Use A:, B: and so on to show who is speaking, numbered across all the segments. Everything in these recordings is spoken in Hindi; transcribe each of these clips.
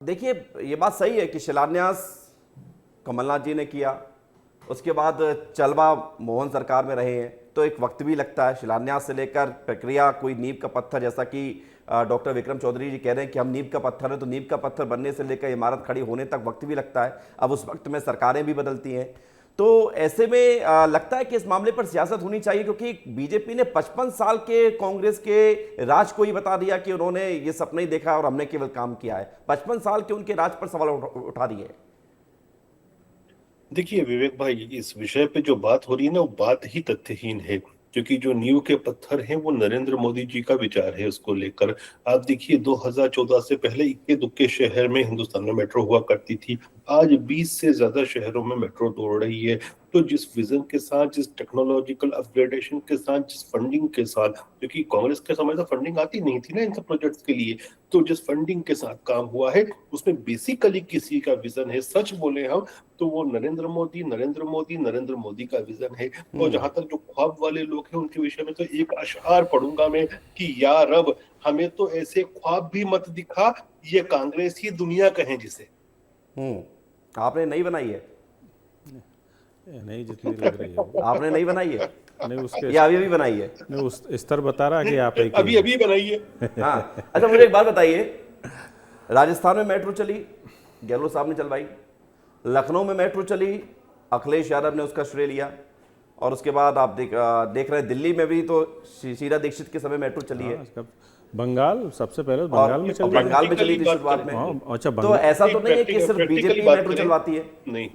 A: देखिए, ये बात सही है कि शिलान्यास कमलनाथ जी ने किया, उसके बाद चलबा मोहन सरकार में रहे हैं, तो एक वक्त भी लगता है। शिलान्यास से लेकर प्रक्रिया कोई नींव का पत्थर, जैसा कि डॉक्टर विक्रम चौधरी जी कह रहे हैं कि हम नींव का पत्थर है, तो नींव का पत्थर बनने से लेकर इमारत खड़ी होने तक वक्त भी लगता है। अब उस वक्त में सरकारें भी बदलती हैं, तो ऐसे में लगता है कि इस मामले पर सियासत होनी चाहिए, क्योंकि बीजेपी ने 55 साल के कांग्रेस के राज को ही बता दिया कि उन्होंने ये सपना ही देखा और हमने केवल काम किया है। 55 साल के उनके राज पर सवाल उठा दिए।
B: देखिए विवेक भाई, इस विषय पे जो बात हो रही है ना, वो बात ही तथ्यहीन है। क्योंकि जो नींव के पत्थर हैं वो नरेंद्र मोदी जी का विचार है उसको लेकर। आप देखिए 2014 से पहले इक्के दुक्के शहर में हिंदुस्तान में मेट्रो हुआ करती थी। आज 20 से ज्यादा शहरों में मेट्रो दौड़ रही है। तो जिस विजन के साथ, जिस टेक्नोलॉजिकल अपग्रेडेशन के साथ, जिस फंडिंग के साथ, क्योंकि कांग्रेस के समय तो फंडिंग आती नहीं थी ना इन सब प्रोजेक्ट्स के लिए, तो जिस फंडिंग के साथ काम हुआ है उसमें बेसिकली किसी का विजन है। सच बोले हम तो वो नरेंद्र मोदी नरेंद्र मोदी नरेंद्र मोदी का विजन है। और जहां तक जो ख्वाब वाले लोग हैं उनके विषय में तो एक अशआर पढ़ूंगा मैं कि या रब, हमें तो ऐसे ख्वाब भी मत दिखा, ये कांग्रेस ही दुनिया कहें जिसे।
A: आपने नहीं बनाई है?
C: नहीं, जितनी लग रही है वो।
A: आपने नहीं बनाई है
C: नहीं, उसके
A: या अभी अभी बनाई है?
C: नहीं, उस स्तर बता रहा कि आप एक
B: अभी अभी बनाइए।
A: हाँ, अच्छा मुझे एक बात बताइए, राजस्थान में मेट्रो चली, गहलोत साहब ने चलवाई। लखनऊ में मेट्रो चली, अखिलेश यादव ने उसका श्रेय लिया। और उसके बाद आप देख रहे हैं दिल्ली में भी तो शीला दीक्षित के समय मेट्रो चली है।
C: बंगाल सबसे पहले बंगाल में चल
A: बंगाल में चली थी शुरुआत में।
C: अच्छा,
A: तो ऐसा तो नहीं है कि सिर्फ बीजेपी मेट्रो चलवाती है?
B: नहीं,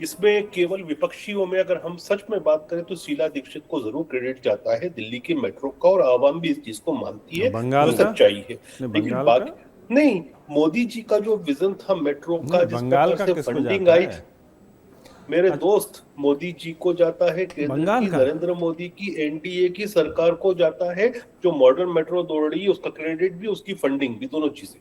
B: इसमें केवल विपक्षियों में अगर हम सच में बात करें तो शीला दीक्षित को जरूर क्रेडिट जाता है दिल्ली की मेट्रो का, और आवाम भी इस चीज को मानती है,
C: बंगाल
B: वो सच्चाई है।
C: लेकिन
B: बाकी नहीं, मोदी जी का जो विजन था मेट्रो का, जिस
C: बंगाल
B: प्रकार
C: का
B: से
C: किसको
B: फंडिंग
C: जाता
B: आई,
C: है?
B: मेरे दोस्त, मोदी जी को जाता है, केंद्र
C: बंगाल
B: की
C: का
B: नरेंद्र मोदी की एनडीए की सरकार को जाता है। जो मॉडर्न मेट्रो दौड़ रही है उसका क्रेडिट भी, उसकी फंडिंग भी, दोनों चीजें।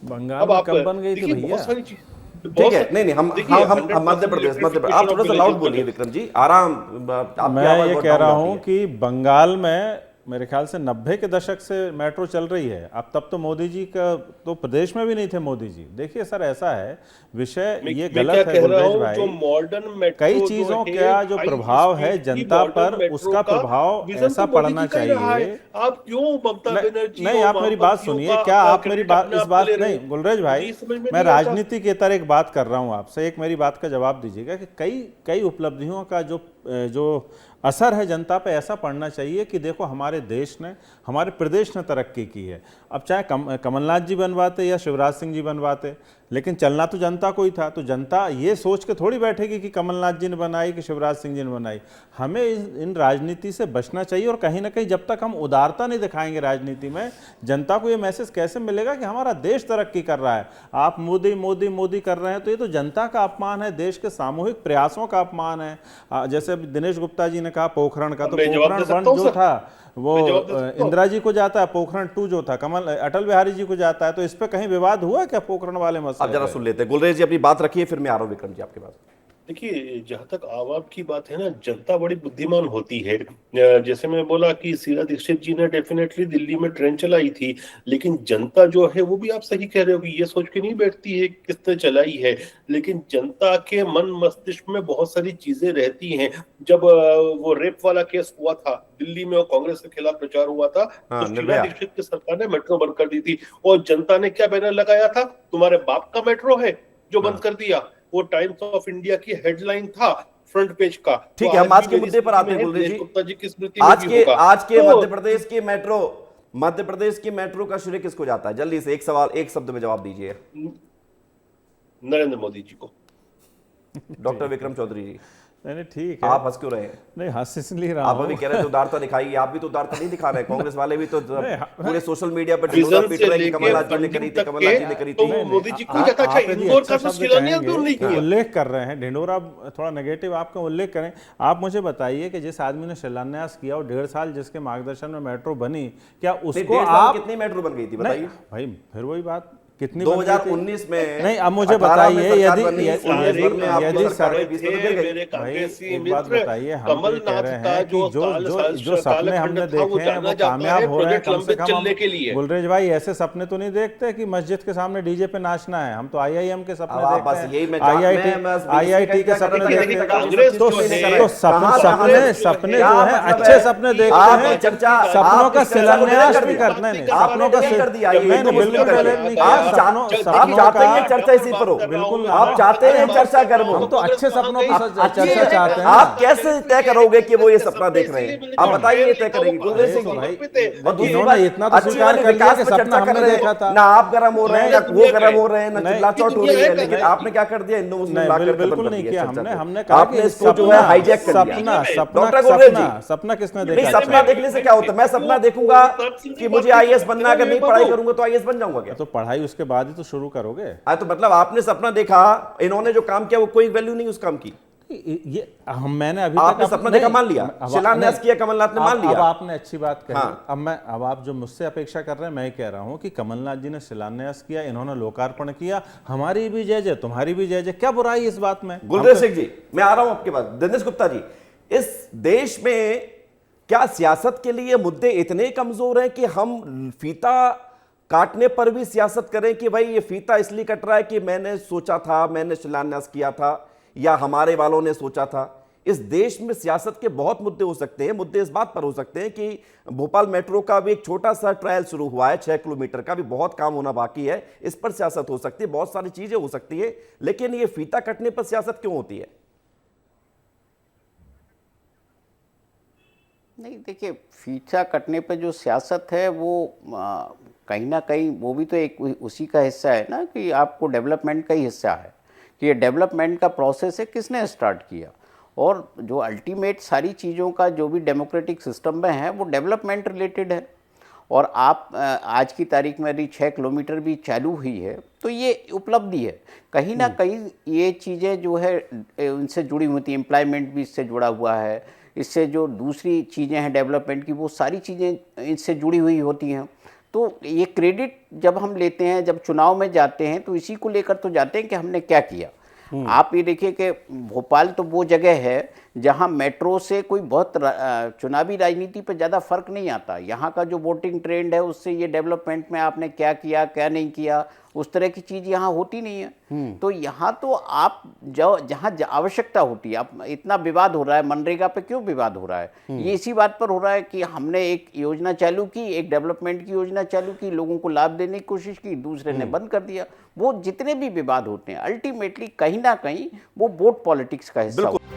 C: बंगाल
B: अब
C: में
B: आप
C: कब बन गई थी
B: देखिए
C: भैया?
B: बहुत सारी चीज,
A: ठीक है, नहीं हम
B: देखिए
A: मध्य प्रदेश आप थोड़ा सा लाउड बोलिए विक्रम जी, आराम, आपकी
C: मैं
A: आवाज
C: ये
A: बहुत
C: कह
A: डाउन
C: रहा
A: जाती
C: हूं
A: है।
C: कि बंगाल में मेरे ख्याल से 90 के दशक से मेट्रो चल रही है। अब तब तो मोदी जी का तो प्रदेश में भी नहीं थे मोदी जी। देखिए सर, ऐसा है विषय, ये
B: मैं क्या
C: गलत है
B: कह रहा
C: गुलरेज
B: हूं, जो
C: भाई।
B: मॉडर्न
C: कई
B: मेट्रो जो
C: चीजों
B: है,
C: का जो
B: हाई
C: प्रभाव है
B: स्पीड की
C: जनता पर,
B: मॉडर्न मेट्रो
C: उसका
B: का
C: प्रभाव
B: विजन
C: ऐसा
B: तो मोदी
C: पड़ना
B: जी का ही रहा है।
C: चाहिए।
B: आप क्यों ममता
C: नहीं,
B: बनर्जी
C: नहीं,
B: और
C: आप मेरी बात
B: वामपंथियों
C: सुनिए।
B: का
C: क्या आप मेरी
B: क्रेडिट
C: बात,
B: अपने
C: इस
B: आप पे
C: बात
B: ले रहे
C: नहीं
B: हैं?
C: गुलरेज
B: मुझे
C: भाई,
B: ये समझ में
C: मैं
B: नहीं आता।
C: राजनीति के तरह एक बात कर रहा हूं आपसे। एक मेरी बात का जवाब दीजिएगा कि कई कई उपलब्धियों का जो असर है जनता पे, ऐसा पड़ना चाहिए कि देखो हमारे देश ने, हमारे प्रदेश ने तरक्की की है। अब चाहे कमलनाथ जी बनवाते या शिवराज सिंह जी बनवाते, लेकिन चलना तो जनता को ही था। तो जनता ये सोच के थोड़ी बैठेगी कि कमलनाथ जी ने बनाई कि शिवराज सिंह जी ने बनाई। हमें इन राजनीति से बचना चाहिए। और कहीं ना कहीं जब तक हम उदारता नहीं दिखाएंगे राजनीति में, जनता को ये मैसेज कैसे मिलेगा कि हमारा देश तरक्की कर रहा है? आप मोदी मोदी मोदी कर रहे हैं, तो ये तो जनता का अपमान है, देश के सामूहिक प्रयासों का अपमान है। जैसे दिनेश गुप्ता जी ने कहा पोखरण का, तो
B: मैं जवाब दे
C: पोखरण
B: सकता
C: वन
B: हूं
C: जो
B: सर?
C: था वो
B: मैं जवाब दे सकता हूं?
C: इंदिरा जी को जाता है, पोखरण 2 जो था अटल बिहारी जी को जाता है। तो इस पे कहीं विवाद हुआ क्या पोखरण वाले
A: अब
C: मसले
A: जरा
C: पे?
A: सुन लेते हैं, गुलरेज जी अपनी बात रखिए, फिर मैं आ रहा हूं विक्रम जी आपके पास।
B: देखिए जहां तक आवाम की बात है ना, जनता बड़ी बुद्धिमान होती है। जैसे मैं बोला कि शीला दीक्षित जी ने डेफिनेटली दिल्ली में ट्रेन चलाई थी, लेकिन जनता जो है वो भी, आप सही कह रहे हो कि ये सोच के नहीं बैठती है किसने चलाई है। लेकिन जनता के मन मस्तिष्क में बहुत सारी चीजें रहती हैं। जब वो रेप वाला केस हुआ था दिल्ली में और कांग्रेस के खिलाफ प्रचार हुआ था, तो
A: हाँ,
B: शीला
A: निर्भया।
B: दीक्षित की सरकार ने मेट्रो बंद कर दी थी। और जनता ने क्या बैनर लगाया था? तुम्हारे बाप का मेट्रो है जो बंद
A: हाँ,
B: कर दिया। वो टाइम्स ऑफ इंडिया की हेडलाइन था, फ्रंट पेज का। तो
A: ठीक है, हम
B: आज
A: आज
B: भी
A: के
B: मेरी
A: मुद्दे पर
B: स्मृति
A: आते
B: में
A: हैं
B: है,
A: गुलरेज
B: दिनेश
A: जी।
B: गुप्ता जी की स्मृति में भी होगा।
A: आज के
B: तो
A: मध्य प्रदेश की मेट्रो का श्रेय किसको जाता है? जल्दी से एक सवाल, एक शब्द में जवाब दीजिए।
B: नरेंद्र मोदी जी को।
A: डॉक्टर विक्रम चौधरी जी,
C: नहीं ठीक है।
A: आप हंस क्यों रहे हैं?
C: नहीं, हंस इसलिए रहा
A: आप अभी
C: हूँ।
A: कह रहे थे उदारता दिखाइए, आप भी तो उदारता नहीं दिखा रहे हैं। कांग्रेस वाले भी तो
C: नहीं,
A: पूरे सोशल मीडिया पर ढिंढोरा
B: विजन
A: पीट
B: से
A: रहे हैं कि
B: लेके
A: कमलनाथ जी ने करी
B: फंडिंग
A: थी,
B: तक
A: कमलनाथ
B: के,
A: जी ने करी
B: तो
A: थी।
B: मोदी जी को कहता, अच्छा
C: आप यदि
B: इंदौर
C: अच्छा
B: का तो
C: शब्द
B: शिलान्यास
C: कहेंगे,
B: भी नहीं किया।
C: उल्लेख कर रहे हैं ढिंढोरा, थोड़ा नेगेटिव आपका उल्लेख करें। आप मुझे बताइए कि जिस आदमी ने शिलान्यास किया और 1.5 साल जिसके मार्गदर्शन में मेट्रो बनी, क्या उसको
A: 1.5 साल
C: आप
A: कितनी मेट्रो बन गई थी
C: नहीं
A: बताइए?
C: भाई, फिर वही बात, कितनी बन गई थी?
A: 2019 में
C: नहीं, अब मुझे
A: 18 में
C: बताइए,
A: सरकार
C: यदि
A: बनी, 19 में आपको
C: यदि
A: सरकार हुई, 20 में तो गिर गई।
B: मेरे
C: भाई
B: कांग्रेसी
C: एक बात
B: मित्र,
C: बताइए, हम तो ये कह
B: कमलनाथ
C: रहे
B: का
C: हैं कि
B: जो
C: जो सपने हमने देखे हैं वो कामयाब हो रहे हैं। कम से कम
B: चलने के लिए
C: गुलरेज भाई ऐसे सपने तो नहीं देखते कि मस्जिद के सामने डीजे पे नाचना है। हम तो IIM के सपने
A: अब आप
C: देखते
A: बस
C: हैं,
A: यही मैं
C: IIT के सपने
A: देखिए,
C: देखते हैं।
B: कांग्रेस
C: तो
B: जो है,
C: सपने जो है अच्छे सपने देखते
A: आप
C: हैं,
A: चर्चा
C: सपनों का
A: आप इस चर्चा को
C: शिलान्यास
A: डिलीट कर
C: भी
A: दिया।
C: करना नहीं,
A: आपने
C: सपनों का
A: डिलीट कर दिया, ये
C: नहीं,
A: तो
C: बिल्कुल
A: मुश्किल कर
C: डिलीट
A: दिया।
C: नहीं किया।
A: आप चाहते हैं चर्चा इसी पर हो,
C: बिल्कुल
A: आप चाहते हैं चर्चा गर्म हो।
C: हम तो अच्छे सपनों की चर्चा चाहते हैं।
A: आप कैसे तय करोगे कि वो ये सपना देख रहे हैं? आप बताइए, ये तय करेंगे गुलरेज सिंह जी। और दूसरी
C: इन्होंने
A: बात,
C: इतना तो
A: अच्छी
C: स्वीकार
A: वाली
C: कर लिया
A: विकास
C: कि
A: पर
C: सपना
A: चर्चा कर
C: हमने
A: रहे
C: देखा था।
A: हैं, ना आप गर्म हो रहे हैं, ना वो गर्म हो रहे हैं, ना
C: नहीं,
A: चिल्ला चोट हो रही है, लेकिन
C: नहीं,
A: आपने क्या कर दिया, हिंदू मुस्लिम
C: नहीं,
A: लाकर खत्म
C: बिल्कुल
A: कर
C: नहीं
A: दिया
C: किया।
A: चर्चा को।
C: हमने कहा
A: आपने
C: कि
A: इसको जो है हाईजैक कर दिया। डॉक्टर गुलरेज जी,
C: सपना किसने
A: नहीं,
C: देखा?
A: सपना देखने से क्या होता है? मैं सपना देखूंगा कि मुझे IAS बनना, अगर नहीं पढ़ाई करूंगा तो IAS बन जाऊंगा क्या?
C: तो पढ़ाई उसके बाद ही तो शुरू करोगे।
A: तो मतलब आपने सपना देखा, इन्होंने जो काम किया वो कोई वैल्यू नहीं उस काम की।
C: ये मैंने अभी
A: आपने
C: तक
A: सपना देखा, मान लिया, शिलान्यास किया कमलनाथ ने, मान लिया।
C: अब आपने अच्छी बात कही।
A: हाँ।
C: अब आप जो मुझसे अपेक्षा कर रहे हैं, मैं कह रहा हूं कि कमलनाथ जी ने शिलान्यास किया, इन्होंने लोकार्पण किया, हमारी भी जय जय, तुम्हारी भी जय जय, क्या बुराई इस बात में?
A: गुलरेज सिंह जी, मैं आ रहा हूं आपके पास। दिनेश गुप्ता जी, इस देश में क्या सियासत के लिए मुद्दे इतने कमजोर हैं कि हम फीता काटने पर भी सियासत करें कि भाई ये फीता इसलिए कट रहा है कि मैंने सोचा था, मैंने शिलान्यास किया था, या हमारे वालों ने सोचा था? इस देश में सियासत के बहुत मुद्दे हो सकते हैं। मुद्दे इस बात पर हो सकते हैं कि भोपाल मेट्रो का भी एक छोटा सा ट्रायल शुरू हुआ है, 6 किलोमीटर का, भी बहुत काम होना बाकी है, इस पर सियासत हो सकती है, बहुत सारी चीजें हो सकती है, लेकिन ये फीता कटने पर सियासत क्यों होती है?
D: नहीं, देखिए, फीता कटने पे जो सियासत है वो कहीं ना कहीं वो भी तो एक उसी का हिस्सा है ना, कि आपको डेवलपमेंट का ही हिस्सा है कि ये डेवलपमेंट का प्रोसेस है, किसने स्टार्ट किया। और जो अल्टीमेट सारी चीज़ों का जो भी डेमोक्रेटिक सिस्टम में है वो डेवलपमेंट रिलेटेड है। और आप आज की तारीख में यदि 6 किलोमीटर भी चालू हुई है तो ये उपलब्धि है। कहीं ना कहीं ये चीज़ें जो है उनसे जुड़ी हुई थी, एम्प्लॉयमेंट भी इससे जुड़ा हुआ है, इससे जो दूसरी चीज़ें हैं डेवलपमेंट की, वो सारी चीज़ें इससे जुड़ी हुई होती हैं। तो ये क्रेडिट जब हम लेते हैं, जब चुनाव में जाते हैं, तो इसी को लेकर तो जाते हैं कि हमने क्या किया। आप ये देखिए कि भोपाल तो वो जगह है जहां मेट्रो से कोई बहुत चुनावी राजनीति पर ज़्यादा फर्क नहीं आता। यहाँ का जो वोटिंग ट्रेंड है उससे ये डेवलपमेंट में आपने क्या किया, क्या नहीं किया, उस तरह की चीज़ यहाँ होती नहीं है। तो यहाँ तो आप जहाँ आवश्यकता होती है, आप इतना विवाद हो रहा है, मनरेगा पे क्यों विवाद हो रहा है? ये इसी बात पर हो रहा है कि हमने एक योजना चालू की, एक डेवलपमेंट की योजना चालू की, लोगों को लाभ देने की कोशिश की, दूसरे ने बंद कर दिया। वो जितने भी विवाद होते हैं अल्टीमेटली कहीं ना कहीं वो वोट पॉलिटिक्स का हिस्सा होता है।